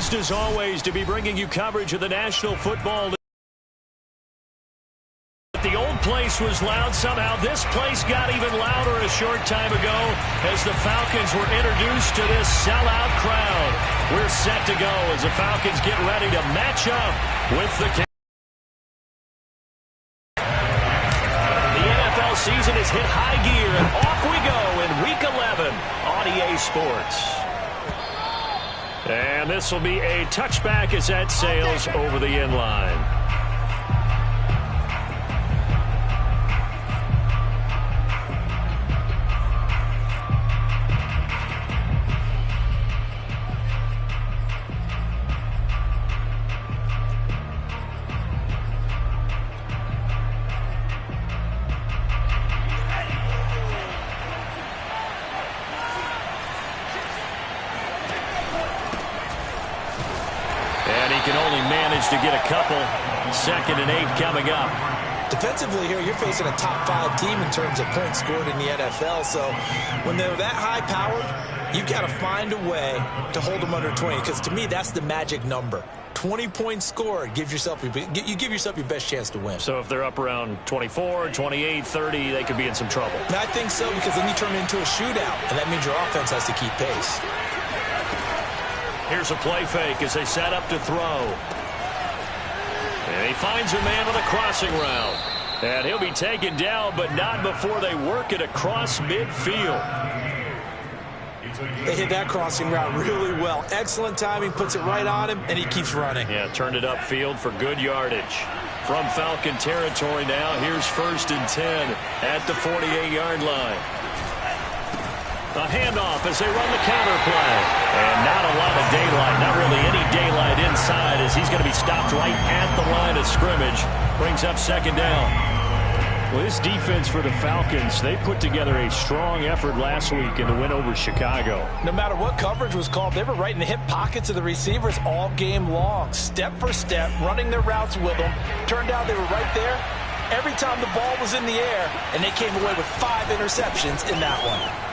Pleased as always to be bringing you coverage of the National Football League. The old place was loud. Somehow this place got even louder a short time ago as the Falcons were introduced to this sellout crowd. We're set to go as the Falcons get ready to match up with the NFL season has hit high gear, and off we go in Week 11 on EA Sports. And this will be a touchback as that sails over the end line. Can only manage to get a couple. 2nd and 8 coming up. Defensively here, you're facing a top 5 team in terms of points scored in the NFL. So when they're that high powered, you've got to find a way to hold them under 20. Because to me, that's the magic number. 20 points scored gives yourself you give yourself your best chance to win. So if they're up around 24, 28, 30, they could be in some trouble. I think so, because then you turn it into a shootout, and that means your offense has to keep pace. Here's a play fake as they set up to throw. And he finds a man with a crossing route. And he'll be taken down, but not before they work it across midfield. They hit that crossing route really well. Excellent timing, puts it right on him, and he keeps running. Yeah, turned it upfield for good yardage. From Falcon territory now, here's 1st and 10 at the 48-yard line. A handoff as they run the counter play. And not a lot of daylight, not really any daylight inside as he's going to be stopped right at the line of scrimmage. Brings up 2nd down. Well, this defense for the Falcons, they put together a strong effort last week in the win over Chicago. No matter what coverage was called, they were right in the hip pockets of the receivers all game long. Step for step, running their routes with them. Turned out they were right there every time the ball was in the air, and they came away with 5 interceptions in that one.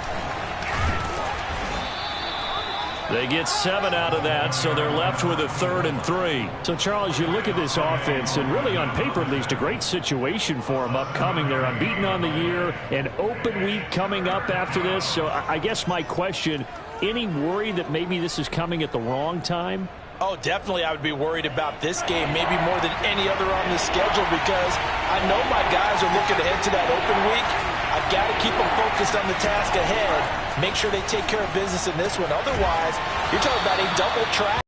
They get 7 out of that, so they're left with a 3rd and 3. So, Charles, you look at this offense, and really on paper at least, a great situation for them upcoming. They're unbeaten on the year, an open week coming up after this. So I guess my question, any worry that maybe this is coming at the wrong time? Oh, definitely I would be worried about this game, maybe more than any other on the schedule, because I know my guys are looking ahead to that open week. I've got to keep them focused on the task ahead, make sure they take care of business in this one. Otherwise, you're talking about a double track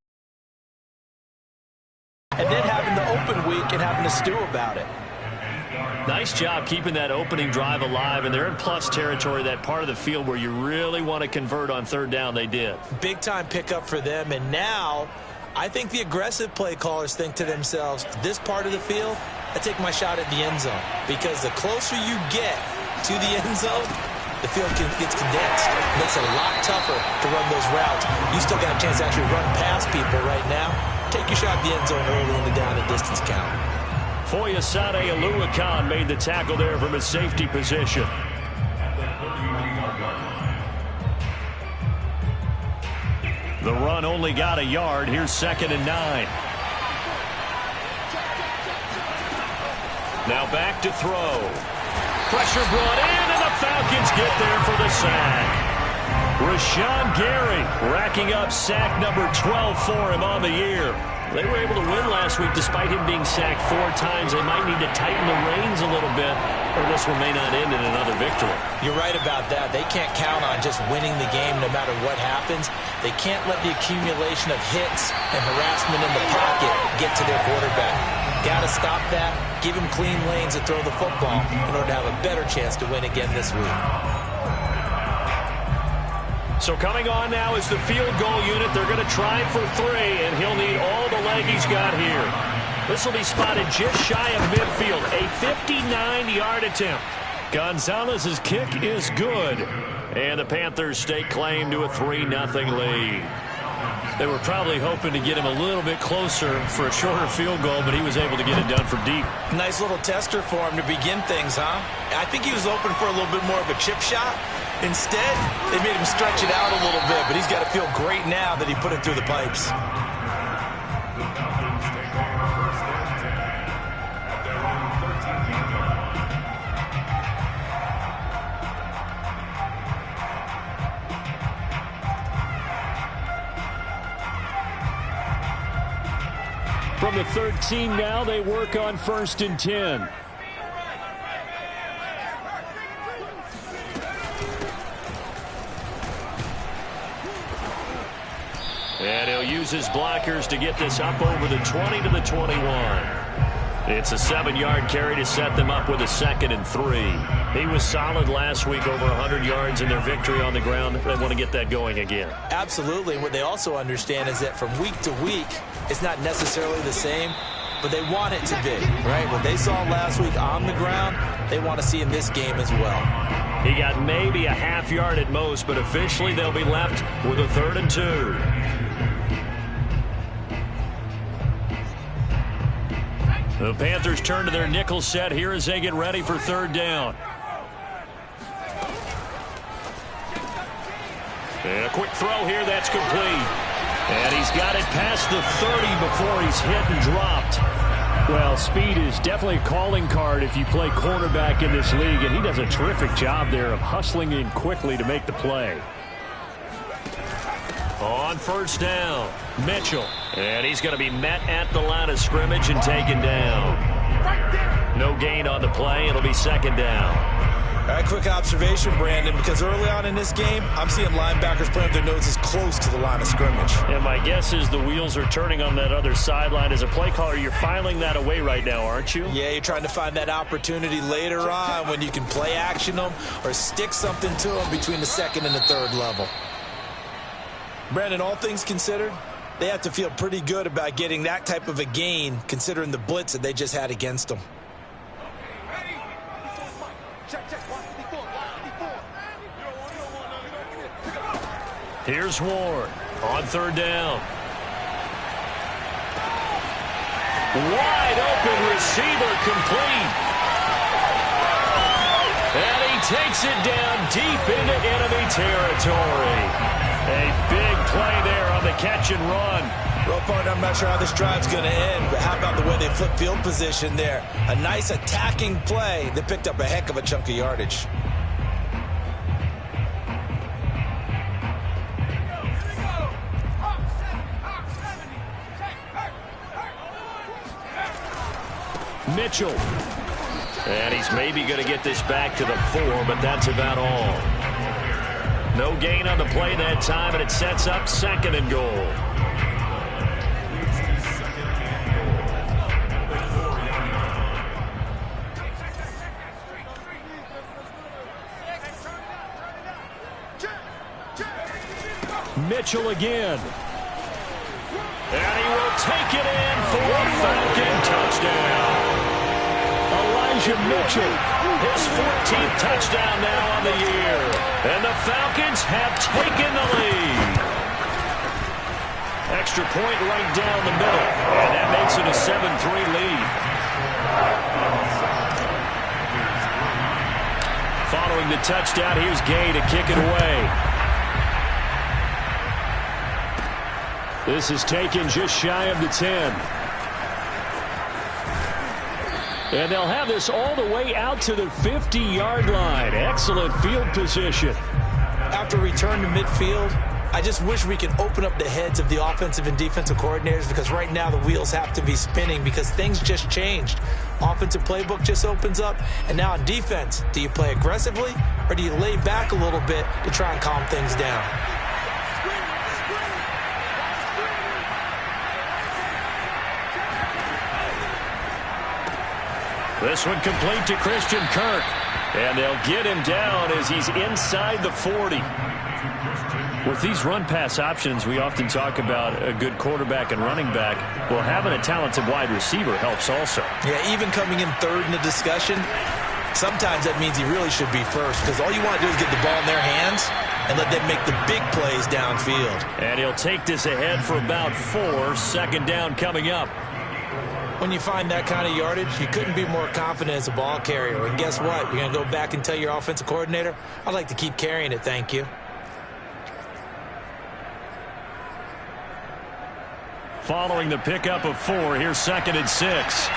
and then having the open week and having to stew about it. Nice job keeping that opening drive alive, and they're in plus territory, that part of the field where you really want to convert on 3rd down. They did. Big-time pickup for them, and now I think the aggressive play callers think to themselves, this part of the field, I take my shot at the end zone, because the closer you get to the end zone, the field gets condensed. It makes it a lot tougher to run those routes. You still got a chance to actually run past people right now. Take your shot at the end zone early in the down and distance count. Foyesade Aluakan made the tackle there from his safety position. The run only got a yard. Here's 2nd and 9. Now back to throw. Pressure brought in, and the Falcons get there for the sack. Rashawn Gary racking up sack number 12 for him on the year. They were able to win last week despite him being sacked 4 times. They might need to tighten the reins a little bit, or this one may not end in another victory. You're right about that. They can't count on just winning the game no matter what happens. They can't let the accumulation of hits and harassment in the pocket get to their quarterback. Got to stop that, give him clean lanes to throw the football in order to have a better chance to win again this week. So coming on now is the field goal unit. They're going to try for 3, and he'll need all the leg he's got here. This will be spotted just shy of midfield. A 59-yard attempt. Gonzalez's kick is good. And the Panthers stake claim to a 3-0 lead. They were probably hoping to get him a little bit closer for a shorter field goal, but he was able to get it done from deep. Nice little tester for him to begin things, huh? I think he was hoping for a little bit more of a chip shot. Instead, they made him stretch it out a little bit, but he's got to feel great now that he put it through the pipes. From the 13 now, they work on 1st and 10. And he'll use his blockers to get this up over the 20 to the 21. It's a 7-yard carry to set them up with a 2nd and 3. He was solid last week, over 100 yards in their victory on the ground. They want to get that going again. Absolutely. And what they also understand is that from week to week, it's not necessarily the same, but they want it to be, right? What they saw last week on the ground, they want to see in this game as well. He got maybe a half yard at most, but officially they'll be left with a 3rd and 2. The Panthers turn to their nickel set here as they get ready for 3rd down. And a quick throw here that's complete. And he's got it past the 30 before he's hit and dropped. Well, speed is definitely a calling card if you play cornerback in this league, and he does a terrific job there of hustling in quickly to make the play. On 1st down, Mitchell. And he's going to be met at the line of scrimmage and taken down. No gain on the play. It'll be 2nd down. All right, quick observation, Brandon, because early on in this game, I'm seeing linebackers playing with their noses close to the line of scrimmage. And my guess is the wheels are turning on that other sideline. As a play caller, you're filing that away right now, aren't you? Yeah, you're trying to find that opportunity later on when you can play action them or stick something to them between the 2nd and the 3rd level. Brandon, all things considered, they have to feel pretty good about getting that type of a gain considering the blitz that they just had against them. Here's Ward on 3rd down. Wide open receiver complete. And he takes it down deep into enemy territory. A big play there on the catch and run. Well, partner, I'm not sure how this drive's going to end, but how about the way they flip field position there? A nice attacking play that picked up a heck of a chunk of yardage. Mitchell. And he's maybe going to get this back to the 4, but that's about all. No gain on the play that time, and it sets up 2nd and goal. Mitchell again. And he will take it in for a Falcon touchdown. Elijah Mitchell, his 14th touchdown now on the year. And the Falcons have taken the lead. Extra point right down the middle. And that makes it a 7-3 lead. Following the touchdown, here's Gay to kick it away. This is taken just shy of the 10. And they'll have this all the way out to the 50-yard line. Excellent field position. After return to midfield, I just wish we could open up the heads of the offensive and defensive coordinators, because right now the wheels have to be spinning because things just changed. Offensive playbook just opens up, and now on defense, do you play aggressively or do you lay back a little bit to try and calm things down? This one complete to Christian Kirk. And they'll get him down as he's inside the 40. With these run-pass options, we often talk about a good quarterback and running back. Well, having a talented wide receiver helps also. Yeah, even coming in 3rd in the discussion, sometimes that means he really should be 1st, because all you want to do is get the ball in their hands and let them make the big plays downfield. And he'll take this ahead for about 4. 2nd down coming up. When you find that kind of yardage, you couldn't be more confident as a ball carrier. And guess what? You're going to go back and tell your offensive coordinator, I'd like to keep carrying it, thank you. Following the pickup of 4, here's 2nd and 6.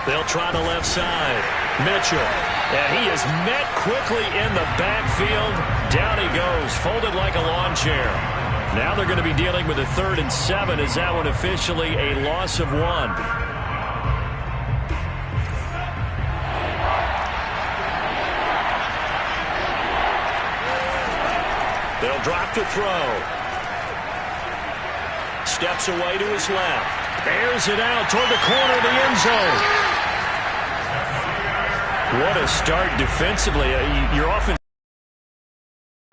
They'll try the left side. Mitchell. And he is met quickly in the backfield. Down he goes, folded like a lawn chair. Now they're going to be dealing with a 3rd and 7 as that one officially a loss of 1. They'll drop to throw. Steps away to his left. Airs it out toward the corner of the end zone. What a start defensively. You're often...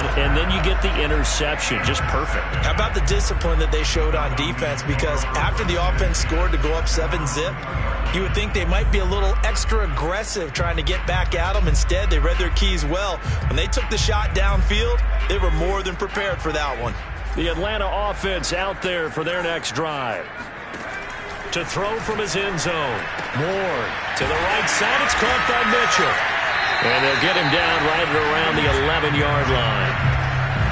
And then you get the interception. Just perfect. How about the discipline that they showed on defense? Because after the offense scored to go up 7-zip, you would think they might be a little extra aggressive trying to get back at them. Instead, they read their keys well. When they took the shot downfield, they were more than prepared for that one. The Atlanta offense out there for their next drive. To throw from his end zone. Ward to the right side. It's caught by Mitchell. And they'll get him down right around the 11-yard line.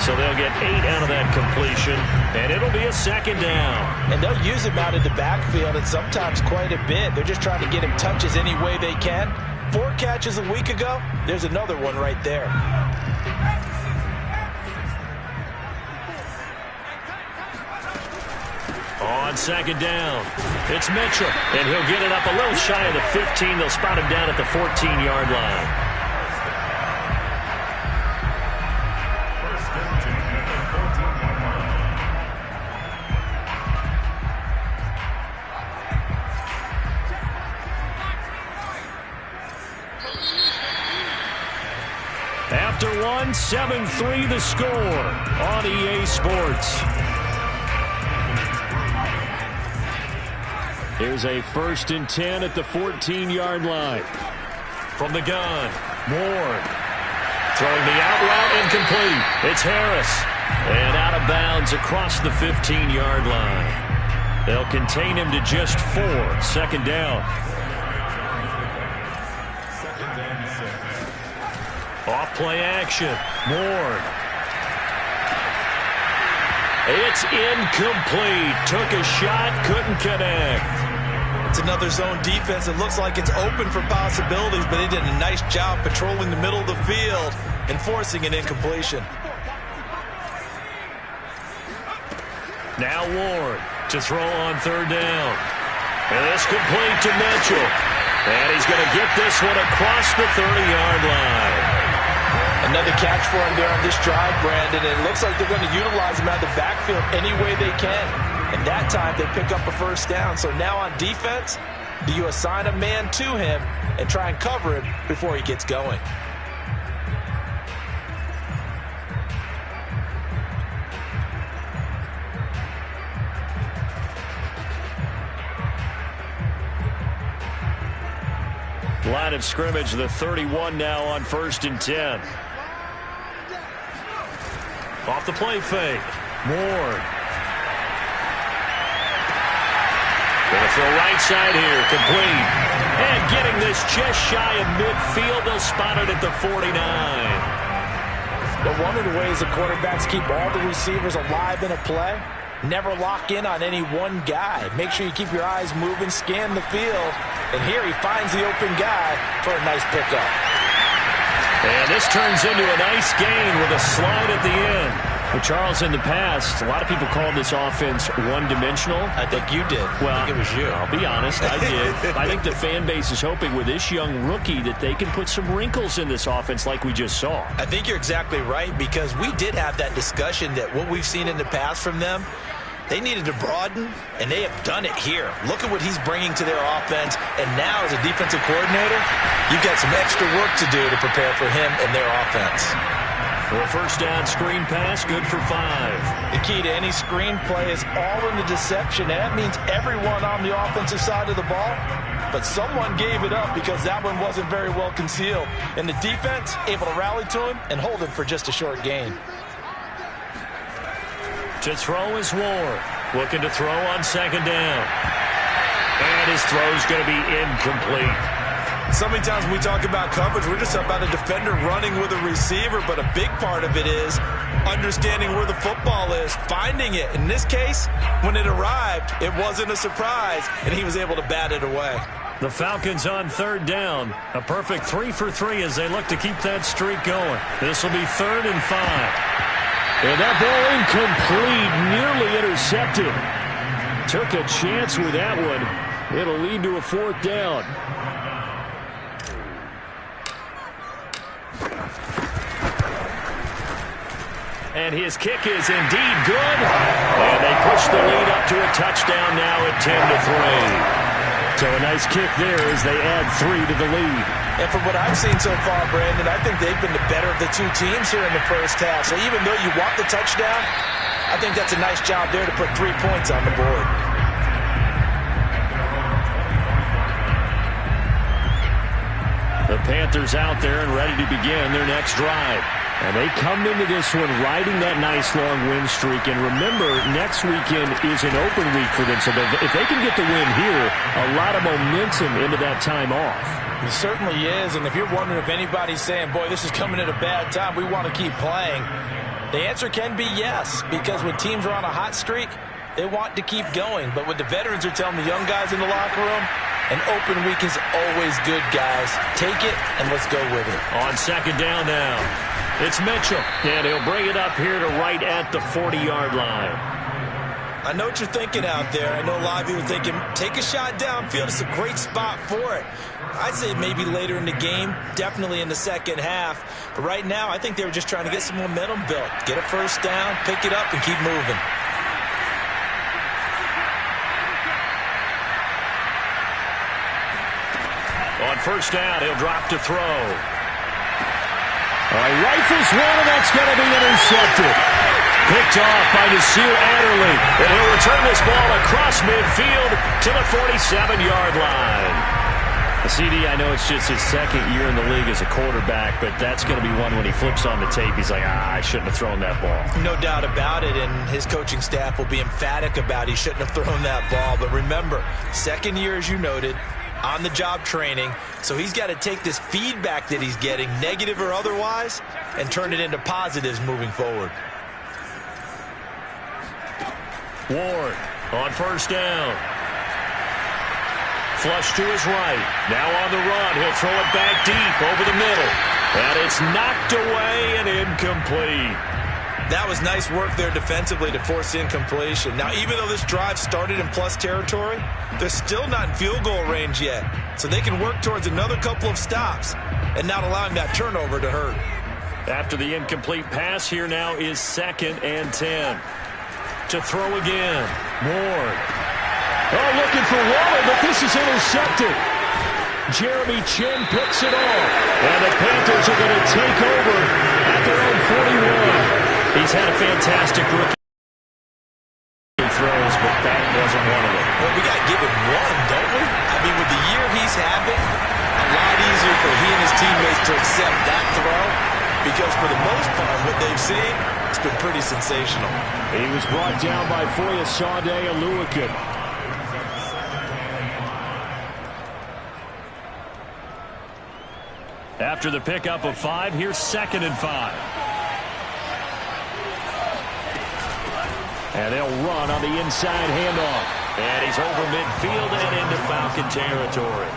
So they'll get 8 out of that completion, and it'll be a 2nd down. And they'll use him out of the backfield, and sometimes quite a bit. They're just trying to get him touches any way they can. 4 catches a week ago. There's another one right there. On 2nd down, it's Mitchell, and he'll get it up a little shy of the 15. They'll spot him down at the 14-yard line. After 1, 7-3 the score on EA Sports. Here's a 1st and 10 at the 14-yard line. From the gun, Ward. Throwing the out route incomplete. It's Harris. And out of bounds across the 15-yard line. They'll contain him to just 4. 2nd down. Off play action. Ward. It's incomplete. Took a shot, couldn't connect. It's another zone defense. It looks like it's open for possibilities, but they did a nice job patrolling the middle of the field and forcing an incompletion. Now Ward to throw on 3rd down. And it's complete to Mitchell. And he's going to get this one across the 30-yard line. Another catch for him there on this drive, Brandon. And it looks like they're going to utilize him out of the backfield any way they can. And that time they pick up a 1st down. So now on defense, do you assign a man to him and try and cover him before he gets going? Line of scrimmage, the 31 now on 1st and 10. Off the play fake. Ward. Gonna throw right side here. Complete. And getting this just shy of midfield. They'll spot it at the 49. But one of the ways the quarterbacks keep all the receivers alive in a play, never lock in on any one guy. Make sure you keep your eyes moving, scan the field. And here he finds the open guy for a nice pickup. And this turns into a nice gain with a slide at the end. Well, Charles, in the past, a lot of people called this offense one-dimensional. I think you did. Well, I think it was you. I'll be honest, I did. I think the fan base is hoping with this young rookie that they can put some wrinkles in this offense like we just saw. I think you're exactly right, because we did have that discussion that what we've seen in the past from them, they needed to broaden, and they have done it here. Look at what he's bringing to their offense, and now as a defensive coordinator, you've got some extra work to do to prepare for him and their offense. For a 1st down screen pass, good for 5. The key to any screen play is all in the deception, and that means everyone on the offensive side of the ball, but someone gave it up because that one wasn't very well concealed. And the defense able to rally to him and hold him for just a short gain. To throw is Ward. Looking to throw on 2nd down. And his throw's going to be incomplete. So many times when we talk about coverage, we're just talking about a defender running with a receiver, but a big part of it is understanding where the football is, finding it. In this case, when it arrived, it wasn't a surprise, and he was able to bat it away. The Falcons on 3rd down. A perfect 3 for 3 as they look to keep that streak going. This will be 3rd and 5. And that ball incomplete, nearly intercepted. Took a chance with that one. It'll lead to a 4th down. And his kick is indeed good. And they push the lead up to a touchdown now at 10-3. So a nice kick there as they add 3 to the lead. And from what I've seen so far, Brandon, I think they've been the better of the two teams here in the first half. So even though you want the touchdown, I think that's a nice job there to put 3 points on the board. The Panthers out there and ready to begin their next drive. And they come into this one riding that nice long win streak. And remember, next weekend is an open week for them. So if they can get the win here, a lot of momentum into that time off. It certainly is. And if you're wondering if anybody's saying, boy, this is coming at a bad time, we want to keep playing, the answer can be yes. Because when teams are on a hot streak, they want to keep going. But what the veterans are telling the young guys in the locker room, an open week is always good, guys. Take it and let's go with it. On 2nd down now. It's Mitchell, and he'll bring it up here to right at the 40-yard line. I know what you're thinking out there. I know a lot of you are thinking, take a shot downfield. It's a great spot for it. I'd say maybe later in the game, definitely in the second half. But right now, I think they were just trying to get some momentum built. Get a first down, pick it up, and keep moving. On 1st down, he'll drop to throw. Rifles one, and that's going to be intercepted. Picked off by Nasir Adderley. And he'll return this ball across midfield to the 47-yard line. CD, I know it's just his 2nd year in the league as a quarterback, but that's going to be one when he flips on the tape, he's like, I shouldn't have thrown that ball. No doubt about it, and his coaching staff will be emphatic about he shouldn't have thrown that ball. But remember, 2nd year, as you noted, on-the-job training, so he's got to take this feedback that he's getting, negative or otherwise, and turn it into positives moving forward. Ward on 1st down. Flush to his right. Now on the run. He'll throw it back deep over the middle. And it's knocked away and incomplete. That was nice work there defensively to force incompletion. Now, even though this drive started in plus territory, they're still not in field goal range yet. So they can work towards another couple of stops and not allowing that turnover to hurt. After the incomplete pass, here now is 2nd and 10. To throw again. Ward. Oh, looking for Waller, but this is intercepted. Jeremy Chin picks it off. And the Panthers are going to take over at their own 41. He's had a fantastic rookie throws, but that wasn't one of them. Well, we got to give him one, don't we? I mean, with the year he's having, a lot easier for he and his teammates to accept that throw because for the most part, what they've seen, it's been pretty sensational. He was brought down by Foyesade Oluwakin. After the pickup of 5, here's 2nd and 5. And they'll run on the inside handoff. And he's over midfield and into Falcon territory.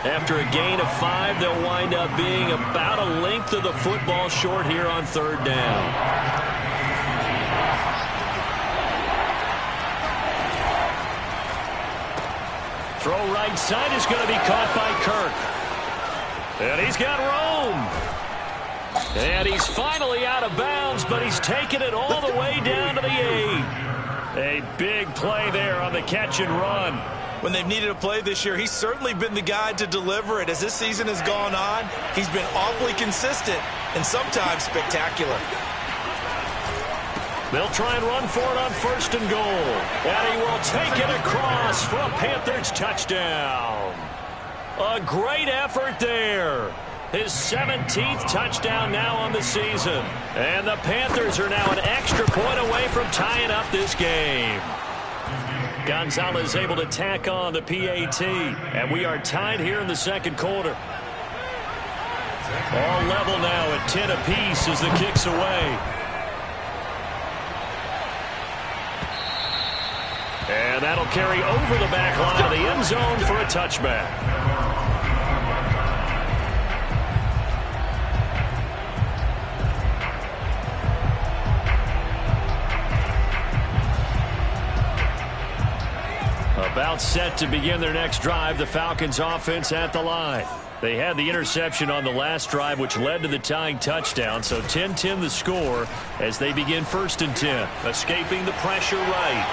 After a gain of 5, they'll wind up being about a length of the football short here on 3rd down. Throw right side is going to be caught by Kirk. And he's got room. And he's finally out of bounds, but he's taken it all the way down to the 8. A big play there on the catch and run. When they've needed a play this year, he's certainly been the guy to deliver it. As this season has gone on, he's been awfully consistent and sometimes spectacular. They'll try and run for it on 1st and goal. And he will take it across for a Panthers touchdown. A great effort there. His 17th touchdown now on the season. And the Panthers are now an extra point away from tying up this game. Gonzalez able to tack on the PAT. And we are tied here in the 2nd quarter. All level now at 10 apiece as the kick's away. And that'll carry over the back line of the end zone for a touchback. About set to begin their next drive, the Falcons offense at the line. They had the interception on the last drive, which led to the tying touchdown. So 10-10 the score as they begin 1st and 10. Escaping the pressure right.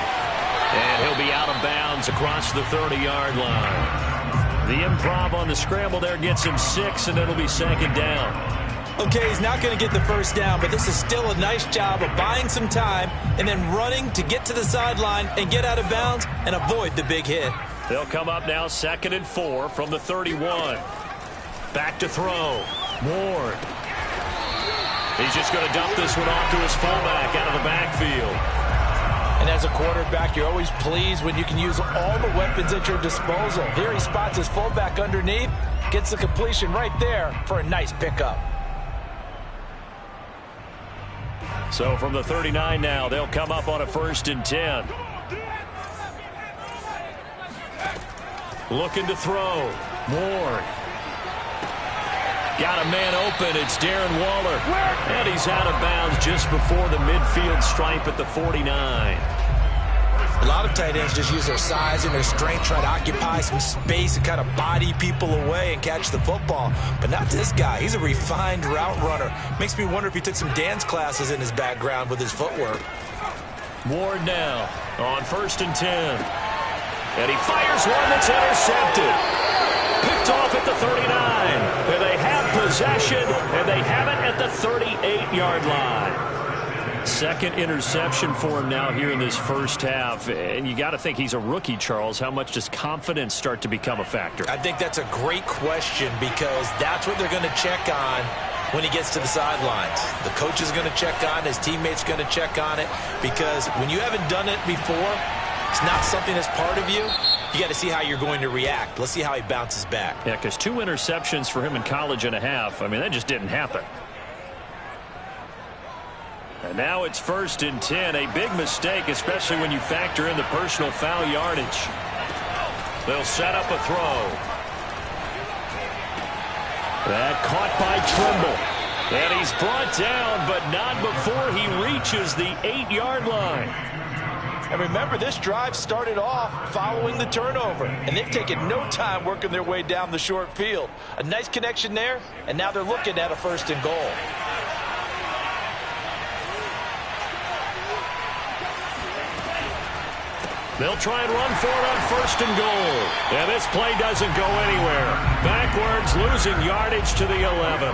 And he'll be out of bounds across the 30-yard line. The improv on the scramble there gets him 6, and it'll be 2nd down. Okay, he's not going to get the 1st down, but this is still a nice job of buying some time and then running to get to the sideline and get out of bounds and avoid the big hit. They'll come up now 2nd and 4 from the 31. Back to throw. Ward. He's just going to dump this one off to his fullback out of the backfield. And as a quarterback, you're always pleased when you can use all the weapons at your disposal. Here he spots his fullback underneath, gets the completion right there for a nice pickup. So from the 39 now, they'll come up on a 1st and 10. Looking to throw. Ward. Got a man open. It's Darren Waller. And he's out of bounds just before the midfield stripe at the 49. A lot of tight ends just use their size and their strength, try to occupy some space and kind of body people away and catch the football. But not this guy. He's a refined route runner. Makes me wonder if he took some dance classes in his background with his footwork. Ward now on 1st and 10. And he fires one that's intercepted. Picked off at the 39. And they have possession, and they have it at the 38-yard line. 2nd interception for him now here in this 1st half. And you got to think he's a rookie, Charles. How much does confidence start to become a factor? I think that's a great question because that's what they're going to check on when he gets to the sidelines. The coach is going to check on it. His teammates going to check on it because when you haven't done it before, it's not something that's part of you. You got to see how you're going to react. Let's see how he bounces back. Yeah, because 2 interceptions for him in college and a half. I mean, that just didn't happen. And now it's 1st and 10. A big mistake, especially when you factor in the personal foul yardage. They'll set up a throw. That caught by Trimble. And he's brought down, but not before he reaches the 8-yard line. And remember, this drive started off following the turnover. And they've taken no time working their way down the short field. A nice connection there, and now they're looking at a 1st and goal. They'll try and run for it on 1st and goal. And this play doesn't go anywhere. Backwards, losing yardage to the 11.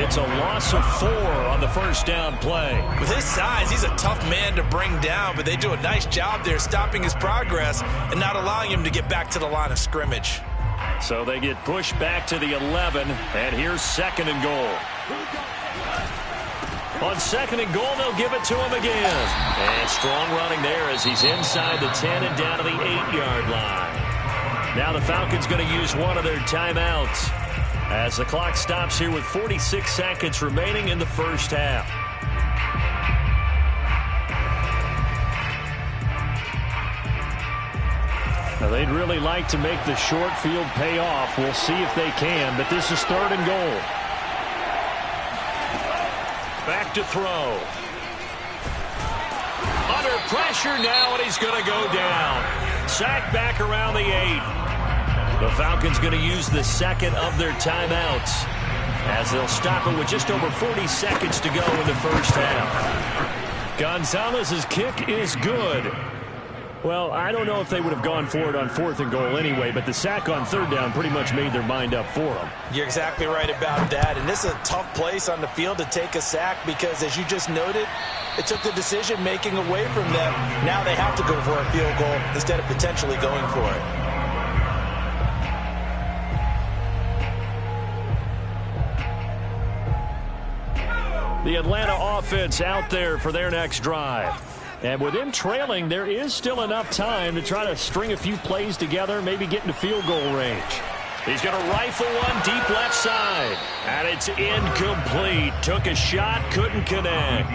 It's a loss of 4 on the 1st down play. With his size, he's a tough man to bring down, but they do a nice job there stopping his progress and not allowing him to get back to the line of scrimmage. So they get pushed back to the 11, and here's 2nd and goal. On 2nd and goal, they'll give it to him again. And strong running there as he's inside the 10 and down to the 8-yard line. Now the Falcons going to use one of their timeouts as the clock stops here with 46 seconds remaining in the 1st half. Now they'd really like to make the short field pay off. We'll see if they can, but this is 3rd and goal. Back to throw. Under pressure now, and he's going to go down. Sacked back around the 8. The Falcons going to use the 2nd of their timeouts as they'll stop it with just over 40 seconds to go in the 1st half. Gonzalez's kick is good. Well, I don't know if they would have gone for it on 4th and goal anyway, but the sack on 3rd down pretty much made their mind up for them. You're exactly right about that, and this is a tough place on the field to take a sack because, as you just noted, it took the decision-making away from them. Now they have to go for a field goal instead of potentially going for it. The Atlanta offense out there for their next drive. And with him trailing, there is still enough time to try to string a few plays together, maybe get into field goal range. He's going to rifle one deep left side. And it's incomplete. Took a shot, couldn't connect.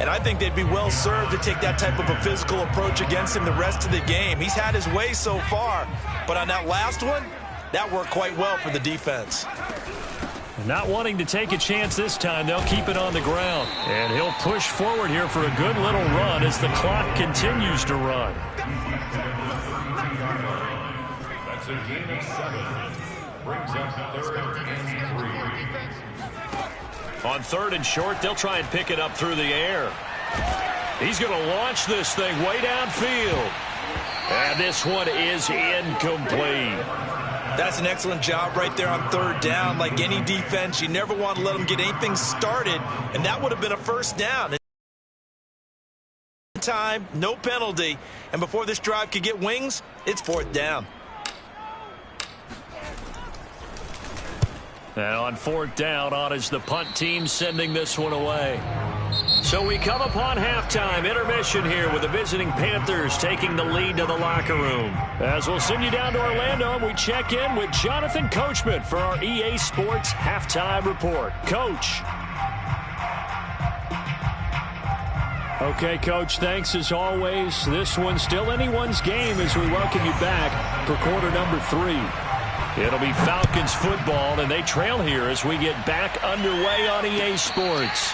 And I think they'd be well served to take that type of a physical approach against him the rest of the game. He's had his way so far. But on that last one, that worked quite well for the defense. Not wanting to take a chance this time, they'll keep it on the ground. And he'll push forward here for a good little run as the clock continues to run. That's a gain of 7. Brings up 3rd and 3. On 3rd and short, they'll try and pick it up through the air. He's going to launch this thing way downfield. And this one is incomplete. That's an excellent job right there on 3rd down. Like any defense, you never want to let them get anything started, and that would have been a 1st down. Time, no penalty, and before this drive could get wings, it's 4th down. And on 4th down, on is the punt team sending this one away. So we come upon halftime, intermission here with the visiting Panthers taking the lead to the locker room. As we'll send you down to Orlando, and we check in with Jonathan Coachman for our EA Sports Halftime Report. Coach. Okay, Coach, thanks as always. This one's still anyone's game as we welcome you back for quarter number 3. It'll be Falcons football, and they trail here as we get back underway on EA Sports.